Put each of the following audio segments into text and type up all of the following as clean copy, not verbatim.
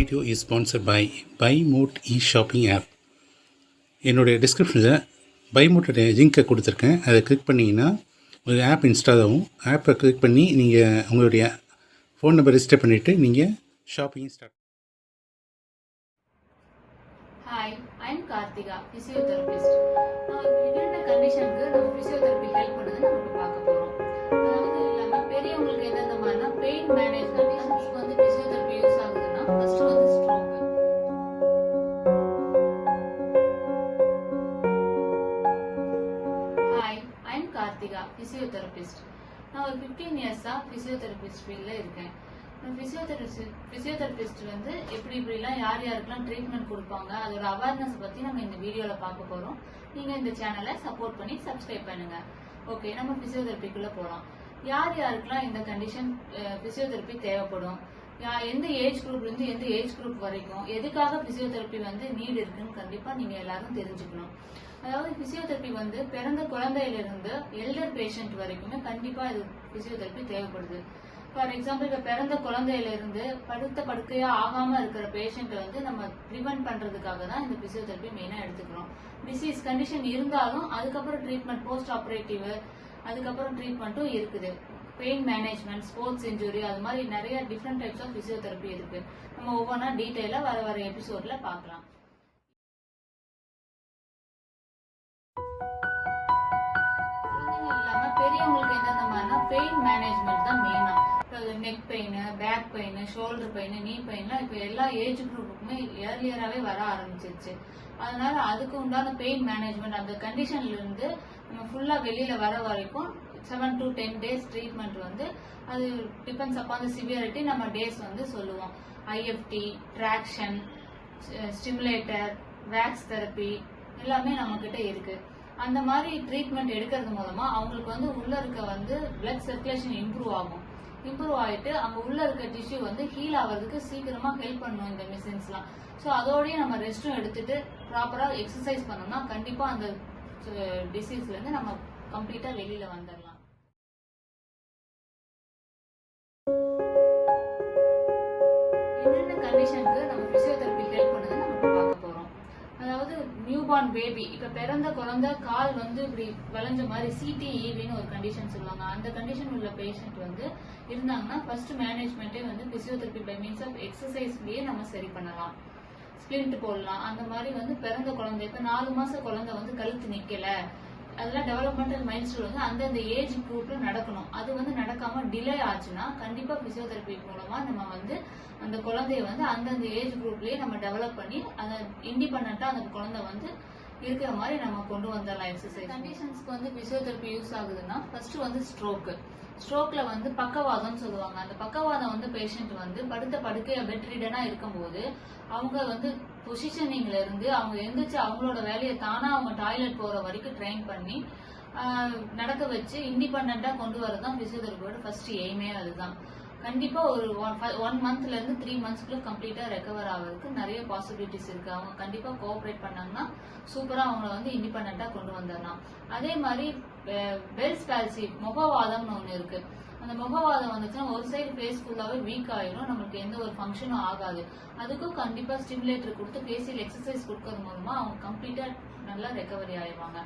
video is sponsored by BuyMote e-shopping app. என்னுடைய டிஸ்கிரிப்ஷனில் BuyMote லிங்கை கொடுத்துருக்கேன். அதை கிளிக் பண்ணிங்கன்னா ஒரு ஆப் இன்ஸ்டால் ஆகும். ஆப்பை கிளிக் பண்ணி நீங்கள் உங்களுடைய ஃபோன் நம்பர் ரெஜிஸ்டர் பண்ணிவிட்டு நீங்கள் shopping start. Hi, I am Karthika, physiotherapist. என்னென்ன கண்டிஷனுக்கு நம்ம ஃபிசியோதெரபி ஹெல்ப் பண்ணுறது நம்ம பார்க்க போகிறோம். அதாவது இல்லாமல் பெரியவங்களுக்கு எந்தெந்த மாதிரினா பெயின் மேனேஜ்மெண்ட் வந்து ஃபிசியோதெரபி யூஸ் ஆகுதுன்னா ஃபர்ஸ்ட் வந்து stroke. Hi, I am Karthika, physiotherapist. நான் ஒரு 15 இயர்ஸாக ஃபிசியோதெரபிஸ்ட் ஃபீல்டில் இருக்கேன். ஃபிசியோதெரபிஸ்ட் வந்து எப்படிலாம் யாருக்கெல்லாம் ட்ரீட்மெண்ட் கொடுப்பாங்க அதோட அவேர்னஸ் பற்றி நம்ம இந்த வீடியோவில் பார்க்க போகிறோம். நீங்கள் இந்த சேனலை சப்போர்ட் பண்ணி சப்ஸ்கிரைப் பண்ணுங்க. ஓகே, நம்ம ஃபிசியோதெரபிக்குள்ளே போகலாம். யாருக்கெல்லாம் இந்த கண்டிஷன் ஃபிசியோதெரபி தேவைப்படும், எந்த ஏஜ் குரூப்லேருந்து எந்த ஏஜ் குரூப் வரைக்கும் எதுக்காக ஃபிசியோதெரபி வந்து நீட் இருக்குன்னு கண்டிப்பாக நீங்கள் எல்லாரும் தெரிஞ்சுக்கணும். அதாவது ஃபிசியோதெரபி வந்து பிறந்த குழந்தையிலிருந்து எல்டர் பேஷண்ட் வரைக்குமே கண்டிப்பாக இது ஃபிசியோதெரபி தேவைப்படுது. ஃபார் எக்ஸாம்பிள், இப்போ பிறந்த குழந்தையில இருந்து படுத்த படுக்கையா ஆகாம இருக்கிற பேஷண்ட்டை வந்து நம்ம ப்ரிவென்ட் பண்றதுக்காக தான் இந்த பிசியோதெரபி மெயினா எடுத்துக்கிறோம். டிசீஸ் கண்டிஷன் இருந்தாலும் அதுக்கப்புறம் ட்ரீட்மெண்ட், போஸ்ட் ஆப்ரேட்டிவ், அதுக்கப்புறம் ட்ரீட்மெண்ட்டும் இருக்குது. பெயின் மேனேஜ்மெண்ட், ஸ்போர்ட்ஸ் இன்ஜுரி, அது மாதிரி நிறைய டிஃப்ரெண்ட் டைப்ஸ் ஆஃப் பிசியோதெரபி இருக்கு. நம்ம ஒவ்வொன்றா டீட்டெயிலா வர எபிசோட்ல பார்க்கலாம். குழந்தைங்க இல்லாம பெரியவங்களுக்கு எந்தெந்த மாதிரினா பெயின் மேனேஜ்மெண்ட் தான் மெயினா. Neck pain, back pain, shoulder pain, knee பெயின்லாம் இப்போ எல்லா ஏஜ் குரூப்புக்குமே ஏர்லியராகவே வர ஆரம்பிச்சிருச்சு. அதனால அதுக்கு உண்டான பெயின் மேனேஜ்மெண்ட், அந்த கண்டிஷன்ல இருந்து நம்ம ஃபுல்லா வெளியில வர வரைக்கும் 7 to 10 days ட்ரீட்மெண்ட் வந்து அது டிபெண்ட்ஸ் அப்பான் த சிவியரிட்டி. நம்ம டேஸ் வந்து சொல்லுவோம். IFT, traction, stimulator, wax therapy எல்லாமே நம்ம கிட்ட இருக்கு. அந்த மாதிரி ட்ரீட்மெண்ட் எடுக்கிறது மூலமா அவங்களுக்கு வந்து உள்ள இருக்க வந்து பிளட் சர்க்குலேஷன் இம்ப்ரூவ் ஆகும். இம்ப்ரூவ் ஆயிட்டு அங்க உள்ள இருக்க டிஷ்யூ வந்து ஹீல் ஆகிறதுக்கு சீக்கிரமா ஹெல்ப் பண்ணும் இந்த மெஷின்ஸ்லாம். ஸோ அதோடய நம்ம ரெஸ்ட்டும் எடுத்துட்டு ப்ராப்பரா எக்ஸசைஸ் பண்ணோம்னா கண்டிப்பா அந்த டிசீஸ்ல இருந்து நம்ம கம்ப்ளீட்டா வெளியில வந்துடலாம். என்னென்ன கண்டிஷனுக்கு நம்ம பிசியோதெரபி ஹெல்ப் பண்ணுது நம்ம பார்க்க போறோம். அதாவது நியூபார்ன் பேபி, இப்ப பிறந்த குழந்தை கால் வந்து இப்படி வளைஞ்ச மாதிரி சிடிஇவின்னு ஒரு கண்டிஷன் சொல்லுவாங்க. அந்த கண்டிஷன் உள்ள பேஷண்ட் வந்து இருந்தாங்கன்னா ஃபர்ஸ்ட் மேனேஜ்மெண்ட்டே வந்து பிசியோதெரபி பை மீன்ஸ் ஆஃப் எக்ஸசைஸ்லயே நம்ம சரி பண்ணலாம். ஸ்பிளிண்ட் போடலாம். அந்த மாதிரி வந்து பிறந்த குழந்தை, இப்ப 4 மாச குழந்தை வந்து கழுத்து நிக்கல, அதெல்லாம் டெவலப்மெண்டல் மைல்ஸ்டோன் வந்து அந்தந்த ஏஜ் குரூப்ல நடக்கணும். அது வந்து நடக்காம டிலே ஆச்சுன்னா கண்டிப்பா பிசியோதெரபி மூலமா நம்ம வந்து அந்த குழந்தைய வந்து அந்தந்த ஏஜ் குரூப்லயே நம்ம டெவலப் பண்ணி அதை இண்டிபெண்டா அந்த குழந்தை வந்து இருக்கிற மாதிரி நம்ம கொண்டு வந்துடலாம். எக்ஸசைஸ் கண்டிஷன்ஸ்க்கு வந்து பிசியோதெரபி யூஸ் ஆகுதுன்னா ஃபர்ஸ்ட் வந்து ஸ்ட்ரோக்ல வந்து பக்கவாதம் சொல்லுவாங்க. அந்த பக்கவாதம் வந்து பேஷண்ட் வந்து படுத்த படுக்கையா பெட் ரீடனா இருக்கும்போது அவங்க வந்து பொசிஷனிங்ல இருந்து அவங்க எந்திரிச்சு அவங்களோட வேலையை தானா அவங்க டாய்லெட் போற வரைக்கும் ட்ரெயின் பண்ணி நடக்க வச்சு இண்டிபெண்டா கொண்டு வரதான் பிசியோதெரபியோட ஃபர்ஸ்ட் எய்மே. அதுதான் கண்டிப்பா ஒரு 1 monthல இருந்து 3 monthsக்குள்ள கம்ப்ளீட்டா ரெக்கவர் ஆகிறதுக்கு நிறைய பாசிபிலிட்டிஸ் இருக்கு. அவங்க கண்டிப்பா கோஆபரேட் பண்ணாங்கன்னா சூப்பரா அவங்கள வந்து இண்டிபெண்டா கொண்டு வந்துடலாம். அதே மாதிரி பெல்ஸ் பால்சி, முகவாதம்னு ஒண்ணு இருக்கு. அந்த முகவாதம் வந்துச்சுன்னா ஒரு சைடு ஃபேஸ் ஃபுல்லாவே வீக் ஆயிரும், நம்மளுக்கு எந்த ஒரு ஃபங்க்ஷனும் ஆகாது. அதுக்கும் கண்டிப்பா ஸ்டிமுலேட்டர் கொடுத்து ஃபேசியல் எக்ஸசைஸ் கொடுக்கறது மூலமா அவங்க கம்ப்ளீட்டா நல்லா ரெக்கவரி ஆயிடுவாங்க.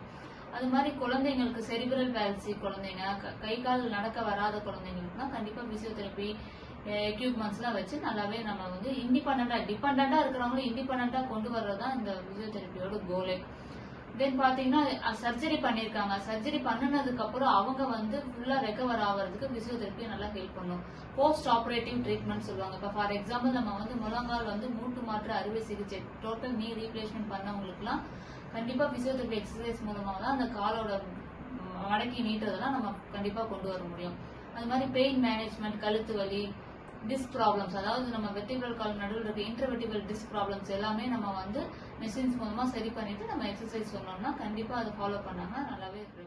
அது மாதிரி குழந்தைங்களுக்கு செரிபிரல் பால்சி குழந்தைங்க, கை கால் நடக்க வராத குழந்தைங்களுக்குனா கண்டிப்பா பிசியோதெரபி எக்யூப்மெண்ட்ஸ்லாம் வச்சு நல்லாவே நம்ம வந்து டிபெண்டா இருக்கிறவங்களும் இண்டிபெண்டா கொண்டு வர்றதுதான் இந்த பிசியோதெரபியோட கோலே. தென் பாத்தீங்கன்னா சர்ஜரி பண்ணிருக்காங்க. சர்ஜரி பண்ணினதுக்கு அப்புறம் அவங்க வந்து ஃபுல்லா ரெக்கவர் ஆகிறதுக்கு பிசியோதெரபி நல்லா ஹெல்ப் பண்ணும். போஸ்ட் ஆப்ரேட்டிவ் ட்ரீட்மெண்ட் சொல்லுவாங்க. இப்போ ஃபார் எக்ஸாம்பிள் நம்ம வந்து முழங்கால் வந்து மூட்டு மாற்று அறுவை சிகிச்சை, டோட்டல் நீ ரீப்ளேஸ்மெண்ட் பண்ணவங்களுக்குலாம் கண்டிப்பா பிசியோதெரபி எக்ஸசைஸ் மூலமா தான் அந்த காலோட மடக்கி நீட்டுறதெல்லாம் நம்ம கண்டிப்பா கொண்டு வர முடியும். அது மாதிரி பெயின் மேனேஜ்மெண்ட், கழுத்து வலி, டிஸ்க் ப்ராப்ளம்ஸ், அதாவது நம்ம வெர்டிபிரல் கால் நடுவில் இருக்க இன்டர்வெர்டிபிரல் டிஸ்க் ப்ராப்ளம்ஸ் எல்லாமே நம்ம வந்து மெஷின்ஸ் மூலமா சரி பண்ணிட்டு நம்ம எக்ஸசைஸ் சொன்னோம்னா கண்டிப்பா அதை ஃபாலோ பண்ணாங்க நல்லாவே இருக்கு.